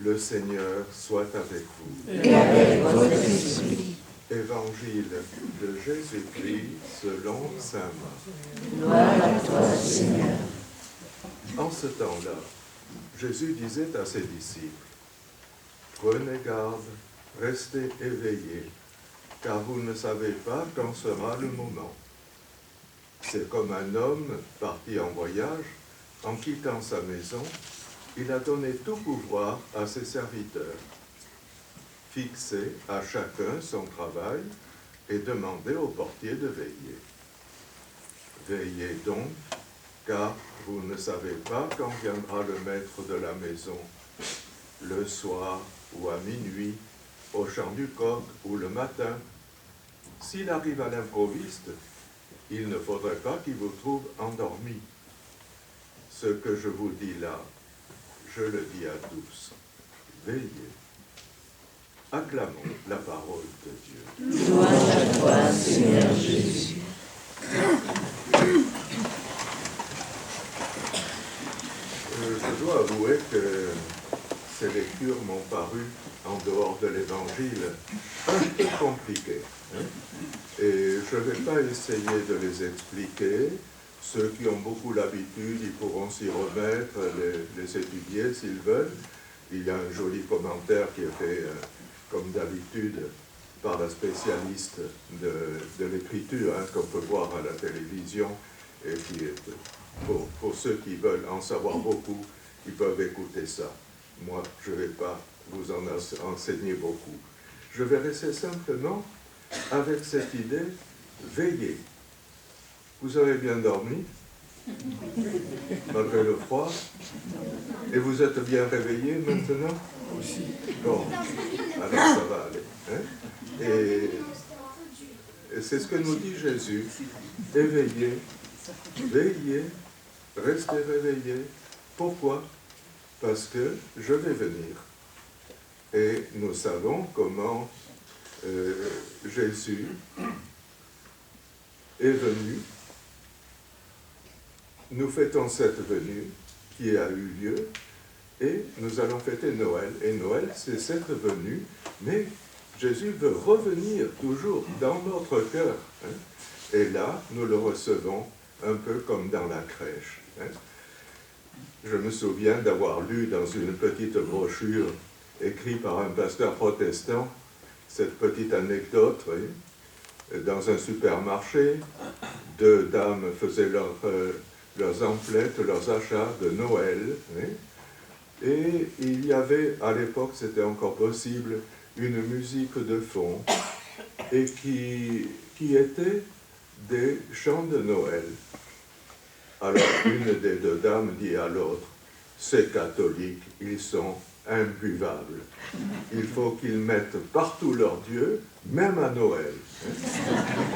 Le Seigneur soit avec vous. Et avec votre esprit. Évangile de Jésus-Christ selon saint Marc. Gloire à toi, Seigneur. En ce temps-là, Jésus disait à ses disciples, « Prenez garde, restez éveillés, car vous ne savez pas quand sera le moment. C'est comme un homme parti en voyage, en quittant sa maison, il a donné tout pouvoir à ses serviteurs. Fixez à chacun son travail et demandez au portier de veiller. Veillez donc, car vous ne savez pas quand viendra le maître de la maison, le soir ou à minuit, au chant du coq ou le matin. S'il arrive à l'improviste, il ne faudrait pas qu'il vous trouve endormi. Ce que je vous dis là, je le dis à tous. Veillez. Acclamons la parole de Dieu. Gloire à toi, Seigneur Jésus. Je dois avouer que ces lectures m'ont paru, en dehors de l'Évangile, un peu compliquées. Et je ne vais pas essayer de les expliquer. Ceux qui ont beaucoup l'habitude, ils pourront s'y remettre, les étudier s'ils veulent. Il y a un joli commentaire qui est fait, comme d'habitude, par la spécialiste de l'écriture, qu'on peut voir à la télévision, et qui est, pour ceux qui veulent en savoir beaucoup, ils peuvent écouter ça. Moi, je ne vais pas vous en enseigner beaucoup. Je vais rester simplement avec cette idée, veillez. Vous avez bien dormi, malgré le froid, et vous êtes bien réveillé maintenant? Bon, alors ça va aller. Et c'est ce que nous dit Jésus, éveillez, veillez, restez réveillés. Pourquoi? Parce que je vais venir. Et nous savons comment Jésus est venu. Nous fêtons cette venue qui a eu lieu et nous allons fêter Noël. Et Noël, c'est cette venue, mais Jésus veut revenir toujours dans notre cœur. Et là, nous le recevons un peu comme dans la crèche. Je me souviens d'avoir lu dans une petite brochure écrite par un pasteur protestant cette petite anecdote. Dans un supermarché, deux dames faisaient leurs emplettes, leurs achats de Noël. Et il y avait, à l'époque, c'était encore possible, une musique de fond et qui était des chants de Noël. Alors, une des deux dames dit à l'autre, « Ces catholiques, ils sont imbuvables. Il faut qu'ils mettent partout leur Dieu, même à Noël. »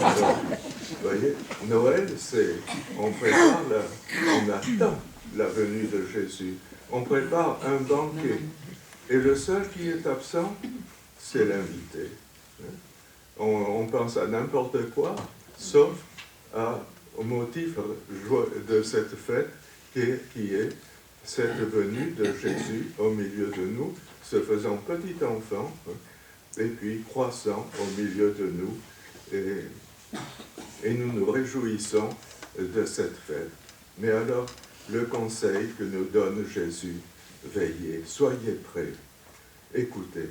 Alors, vous voyez, Noël, c'est, on attend la venue de Jésus. On prépare un banquet. Et le seul qui est absent, c'est l'invité. On pense à n'importe quoi, sauf au motif de cette fête qui est cette venue de Jésus au milieu de nous, se faisant petit enfant, et puis croissant au milieu de nous. Et nous nous réjouissons de cette fête. Mais alors, le conseil que nous donne Jésus, veillez, soyez prêts, écoutez.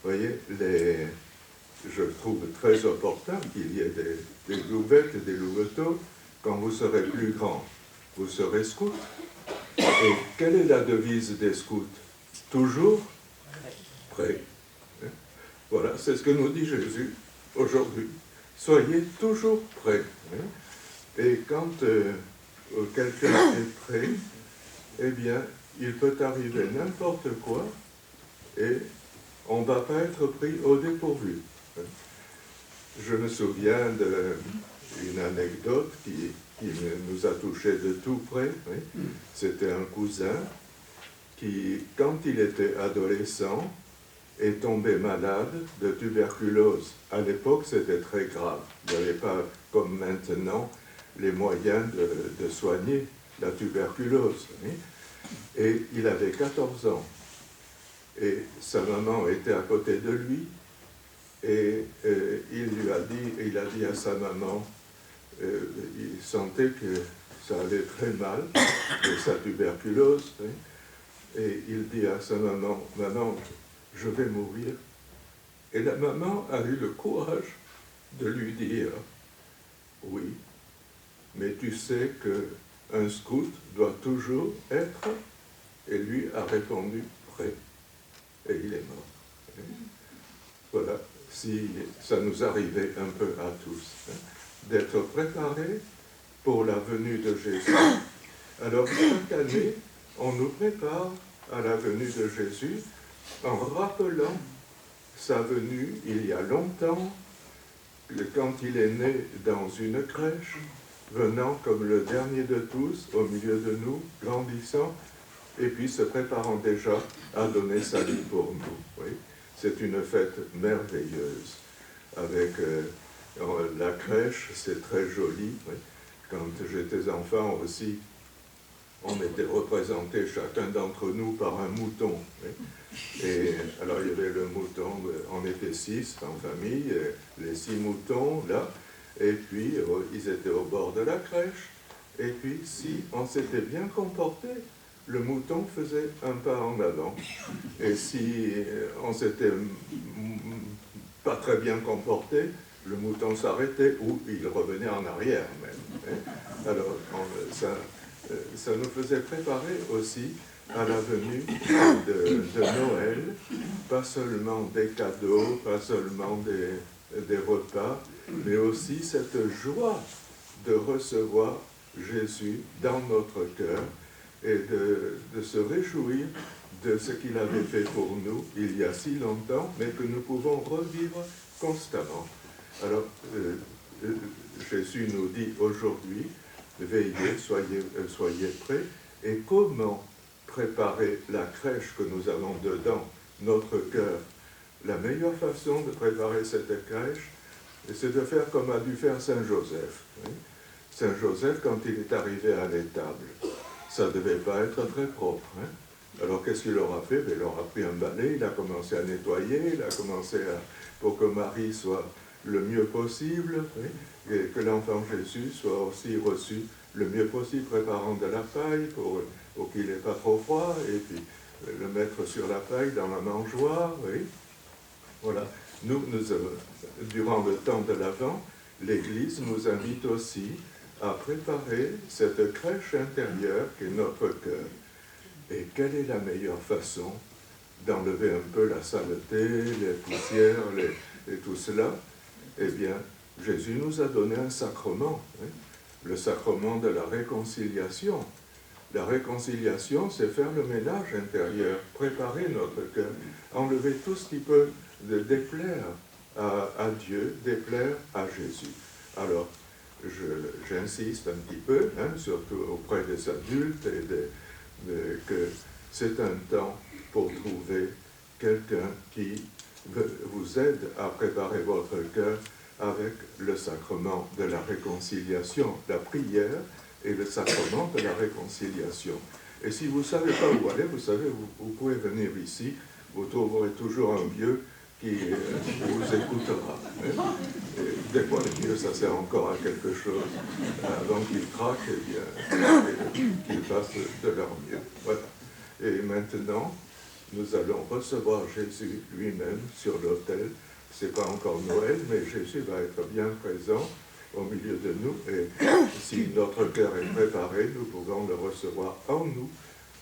Vous voyez, je trouve très opportun qu'il y ait des louvettes et des louveteaux. Quand vous serez plus grand, vous serez scout. Et quelle est la devise des scouts? Toujours prêts. Voilà, c'est ce que nous dit Jésus aujourd'hui. Soyez toujours prêts. Et quand quelqu'un est prêt, eh bien, il peut arriver n'importe quoi et on ne va pas être pris au dépourvu. Je me souviens d'une anecdote qui nous a touchés de tout près. C'était un cousin qui, quand il était adolescent, est tombé malade de tuberculose. À l'époque, c'était très grave. Il n'y avait pas, comme maintenant, les moyens de soigner la tuberculose. Et il avait 14 ans. Et sa maman était à côté de lui, et il a dit à sa maman, il sentait que ça allait très mal, de sa tuberculose, hein, et il dit à sa maman, « Maman, je vais mourir. » Et la maman a eu le courage de lui dire, « Oui, mais tu sais qu'un scout doit toujours être... » Et lui a répondu, « Prêt. » Et il est mort. Voilà, si ça nous arrivait un peu à tous, hein, d'être préparés pour la venue de Jésus. Alors, chaque année, on nous prépare à la venue de Jésus en rappelant sa venue il y a longtemps, quand il est né dans une crèche, venant comme le dernier de tous au milieu de nous, grandissant, et puis se préparant déjà à donner sa vie pour nous. Oui. C'est une fête merveilleuse. Avec la crèche, c'est très joli. Oui. Quand j'étais enfant aussi, on était représentés chacun d'entre nous par un mouton. Oui. Et alors il y avait le mouton, on était 6 en famille, les 6 moutons là, et puis ils étaient au bord de la crèche, et puis si on s'était bien comporté, le mouton faisait un pas en avant. Et si on s'était pas très bien comporté, le mouton s'arrêtait ou il revenait en arrière même. Hein. Alors ça nous faisait préparer aussi à la venue de Noël, pas seulement des cadeaux, pas seulement des repas, mais aussi cette joie de recevoir Jésus dans notre cœur et de se réjouir de ce qu'il avait fait pour nous il y a si longtemps, mais que nous pouvons revivre constamment. Alors, Jésus nous dit aujourd'hui, veillez, soyez prêts, et comment préparer la crèche que nous avons dedans, notre cœur. La meilleure façon de préparer cette crèche, c'est de faire comme a dû faire Saint Joseph. Hein. Saint Joseph, quand il est arrivé à l'étable, ça ne devait pas être très propre. Hein. Alors qu'est-ce qu'il aura fait? Il aura pris un balai, il a commencé à nettoyer, il a commencé pour que Marie soit le mieux possible, hein, et que l'enfant Jésus soit aussi reçu le mieux possible, préparant de la paille pour qu'il n'ait pas trop froid, et puis le mettre sur la paille dans la mangeoire. Oui. Voilà. Nous, durant le temps de l'Avent, l'Église nous invite aussi à préparer cette crèche intérieure qui est notre cœur. Et quelle est la meilleure façon d'enlever un peu la saleté, les poussières, et tout cela? Eh bien, Jésus nous a donné un sacrement, hein, le sacrement de la réconciliation. La réconciliation, c'est faire le ménage intérieur, préparer notre cœur, enlever tout ce qui peut déplaire à Dieu, déplaire à Jésus. Alors, j'insiste un petit peu, hein, surtout auprès des adultes, que c'est un temps pour trouver quelqu'un qui vous aide à préparer votre cœur avec le sacrement de la réconciliation, la prière et le sacrement de la réconciliation. Et si vous ne savez pas où aller, vous savez, vous pouvez venir ici, vous trouverez toujours un vieux qui vous écoutera. Hein. Des fois, les vieux, ça sert encore à quelque chose. Avant qu'ils craquent, eh bien, qu'ils fassent de leur mieux. Voilà. Et maintenant, nous allons recevoir Jésus lui-même sur l'autel. Ce n'est pas encore Noël, mais Jésus va être bien présent au milieu de nous. Et si notre cœur est préparé, nous pouvons le recevoir en nous,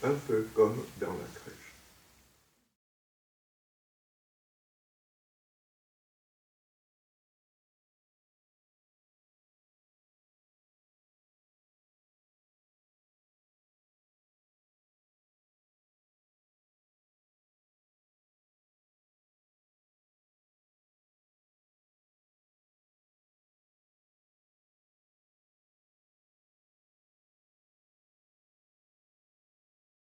un peu comme dans la crèche.